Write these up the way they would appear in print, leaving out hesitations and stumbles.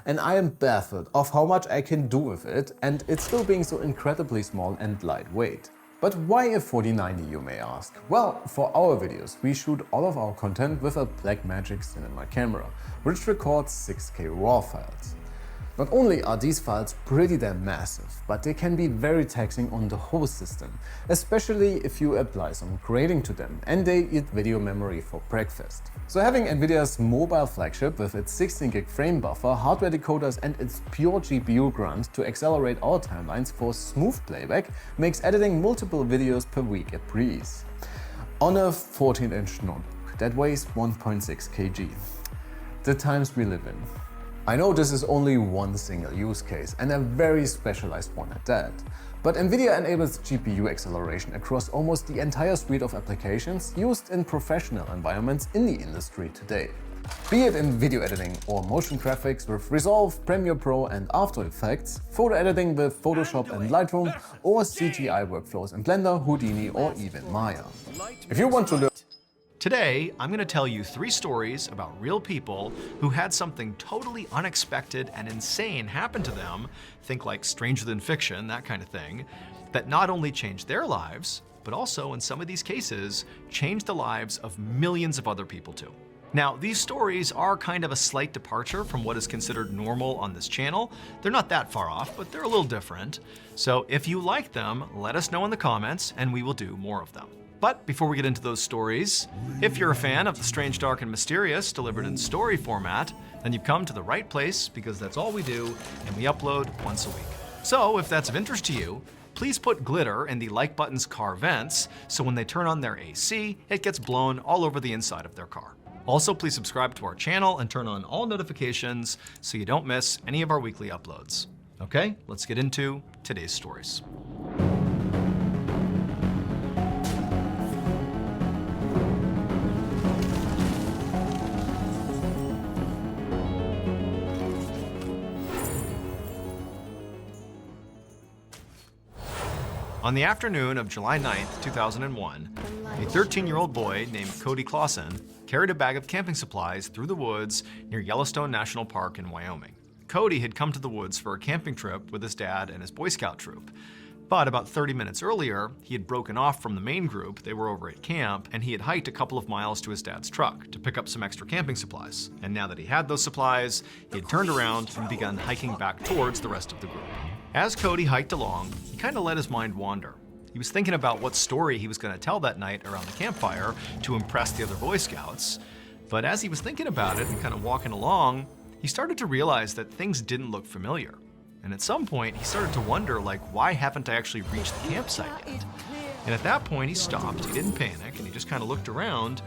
and I am baffled of how much I can do with it and it still being so incredibly small and lightweight. But why a 4090, you may ask? Well, for our videos we shoot all of our content with a Blackmagic cinema camera, which records 6K RAW files. Not only are these files pretty damn massive, but they can be very taxing on the whole system, especially if you apply some grading to them and they eat video memory for breakfast. So having Nvidia's mobile flagship with its 16GB frame buffer, hardware decoders and its pure GPU grunt to accelerate our timelines for smooth playback makes editing multiple videos per week a breeze. On a 14-inch notebook that weighs 1.6 kg. The times we live in. I know this is only one single use case and a very specialized one at that, but Nvidia enables GPU acceleration across almost the entire suite of applications used in professional environments in the industry today. Be it in video editing or motion graphics with Resolve, Premiere Pro and After Effects, photo editing with Photoshop and Lightroom, or CGI workflows in Blender, Houdini or even Maya. If you want to learn Today, I'm going to tell you 3 stories about real people who had something totally unexpected and insane happen to them, think like stranger than fiction, that kind of thing, that not only changed their lives, but also in some of these cases, changed the lives of millions of other people too. Now, these stories are kind of a slight departure from what is considered normal on this channel. They're not that far off, but they're a little different. So if you like them, let us know in the comments and we will do more of them. But before we get into those stories, if you're a fan of the strange, dark, and mysterious delivered in story format, then you've come to the right place because that's all we do and we upload once a week. So if that's of interest to you, please put glitter in the like button's car vents so when they turn on their AC, it gets blown all over the inside of their car. Also, please subscribe to our channel and turn on all notifications so you don't miss any of our weekly uploads. Okay, let's get into today's stories. On the afternoon of July 9th, 2001, a 13-year-old boy named Cody Clausen carried a bag of camping supplies through the woods near Yellowstone National Park in Wyoming. Cody had come to the woods for a camping trip with his dad and his Boy Scout troop. But about 30 minutes earlier, he had broken off from the main group, they were over at camp, and he had hiked a couple of miles to his dad's truck to pick up some extra camping supplies. And now that he had those supplies, he had turned around and begun hiking back towards the rest of the group. As Cody hiked along, he kind of let his mind wander. He was thinking about what story he was going to tell that night around the campfire to impress the other Boy Scouts. But as he was thinking about it and kind of walking along, he started to realize that things didn't look familiar. And at some point, he started to wonder, like, why haven't I actually reached the campsite yet? And at that point, he stopped, he didn't panic, and he just kind of looked around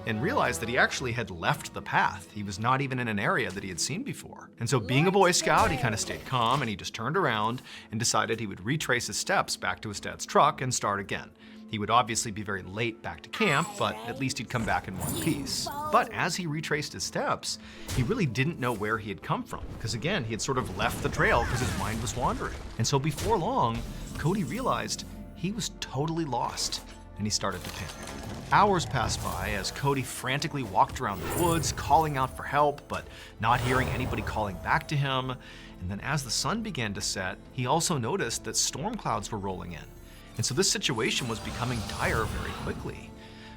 and realized that he actually had left the path. He was not even in an area that he had seen before. And so being a Boy Scout, he kind of stayed calm and he just turned around and decided he would retrace his steps back to his dad's truck and start again. He would obviously be very late back to camp, but at least he'd come back in one piece. But as he retraced his steps, he really didn't know where he had come from, because again, he had sort of left the trail because his mind was wandering. And so before long, Cody realized he was totally lost, and he started to panic. Hours passed by as Cody frantically walked around the woods, calling out for help, but not hearing anybody calling back to him. And then as the sun began to set, he also noticed that storm clouds were rolling in. And so this situation was becoming dire very quickly.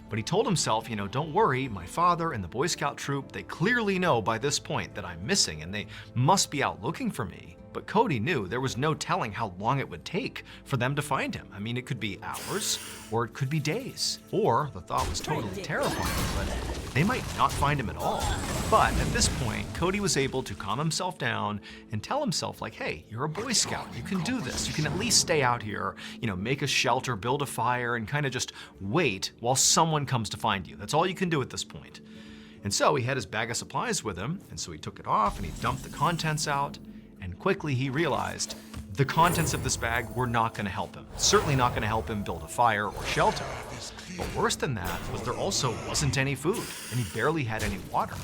But he told himself, don't worry, my father and the Boy Scout troop, they clearly know by this point that I'm missing and they must be out looking for me. But Cody knew there was no telling how long it would take for them to find him. I mean, it could be hours, or it could be days. Or, the thought was totally terrifying, but they might not find him at all. But at this point, Cody was able to calm himself down and tell himself, like, hey, you're a Boy Scout, you can do this. You can at least stay out here, make a shelter, build a fire, and kind of just wait while someone comes to find you. That's all you can do at this point. And so he had his bag of supplies with him, and so he took it off and he dumped the contents out. And quickly he realized the contents of this bag were not going to help him. Certainly not going to help him build a fire or shelter. But worse than that was there also wasn't any food, and he barely had any water.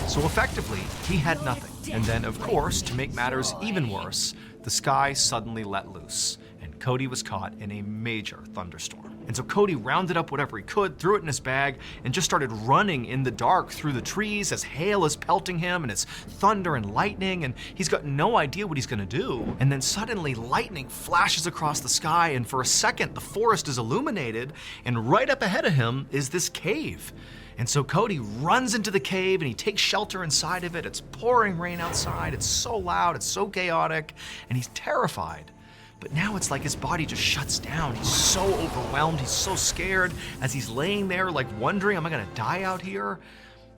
So effectively, he had nothing. And then, of course, to make matters even worse, the sky suddenly let loose, and Cody was caught in a major thunderstorm. And so Cody rounded up whatever he could, threw it in his bag, and just started running in the dark through the trees as hail is pelting him and it's thunder and lightning, and he's got no idea what he's gonna do. And then suddenly lightning flashes across the sky, and for a second the forest is illuminated, and right up ahead of him is this cave. And so Cody runs into the cave and he takes shelter inside of it. It's pouring rain outside, it's so loud, it's so chaotic, and he's terrified. But now it's like his body just shuts down. He's so overwhelmed, he's so scared as he's laying there like wondering, am I gonna die out here?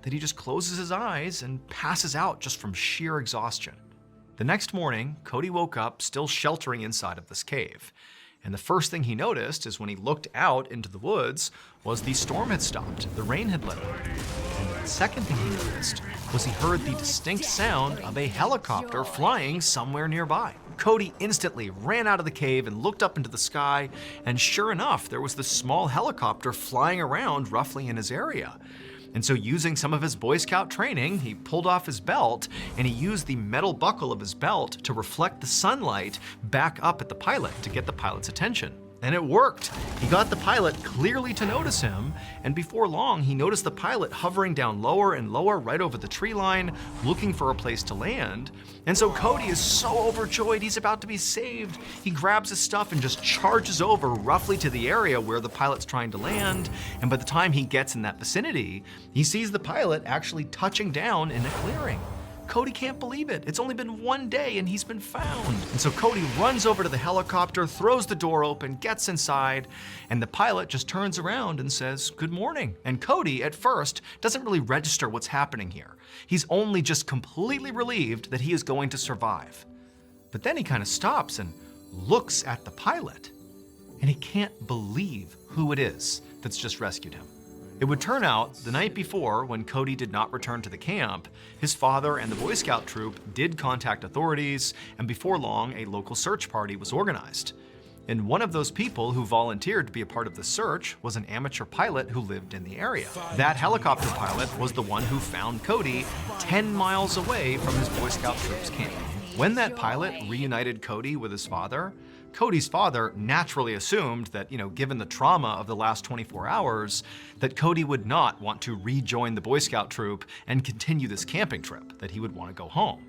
That he just closes his eyes and passes out just from sheer exhaustion. The next morning, Cody woke up still sheltering inside of this cave. And the first thing he noticed is when he looked out into the woods was the storm had stopped, the rain had let up. And the second thing he noticed was he heard the distinct sound of a helicopter flying somewhere nearby. Cody instantly ran out of the cave and looked up into the sky, and sure enough, there was this small helicopter flying around roughly in his area. And so using some of his Boy Scout training, he pulled off his belt and he used the metal buckle of his belt to reflect the sunlight back up at the pilot to get the pilot's attention. And it worked. He got the pilot clearly to notice him, and before long, he noticed the pilot hovering down lower and lower right over the tree line, looking for a place to land. And so Cody is so overjoyed, he's about to be saved. He grabs his stuff and just charges over roughly to the area where the pilot's trying to land, and by the time he gets in that vicinity, he sees the pilot actually touching down in a clearing. Cody can't believe it. It's only been one day and he's been found. And so Cody runs over to the helicopter, throws the door open, gets inside, and the pilot just turns around and says, "Good morning." And Cody, at first, doesn't really register what's happening here. He's only just completely relieved that he is going to survive. But then he kind of stops and looks at the pilot, and he can't believe who it is that's just rescued him. It would turn out, the night before, when Cody did not return to the camp, his father and the Boy Scout troop did contact authorities, and before long, a local search party was organized. And one of those people who volunteered to be a part of the search was an amateur pilot who lived in the area. That helicopter pilot was the one who found Cody 10 miles away from his Boy Scout troop's camp. When that pilot reunited Cody with his father, Cody's father naturally assumed that, given the trauma of the last 24 hours, that Cody would not want to rejoin the Boy Scout troop and continue this camping trip, that he would want to go home.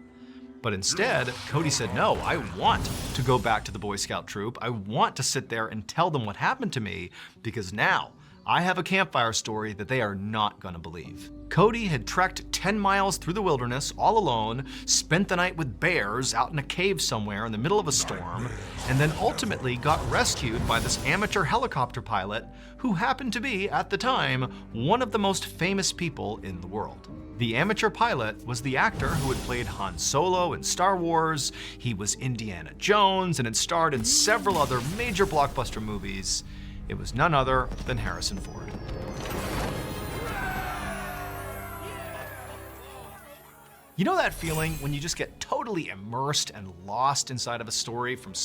But instead, Cody said, no, I want to go back to the Boy Scout troop. I want to sit there and tell them what happened to me, because now I have a campfire story that they are not gonna believe. Cody had trekked 10 miles through the wilderness all alone, spent the night with bears out in a cave somewhere in the middle of a storm, and then ultimately got rescued by this amateur helicopter pilot who happened to be, at the time, one of the most famous people in the world. The amateur pilot was the actor who had played Han Solo in Star Wars, he was Indiana Jones, and had starred in several other major blockbuster movies. It was none other than Harrison Ford. You know that feeling when you just get totally immersed and lost inside of a story from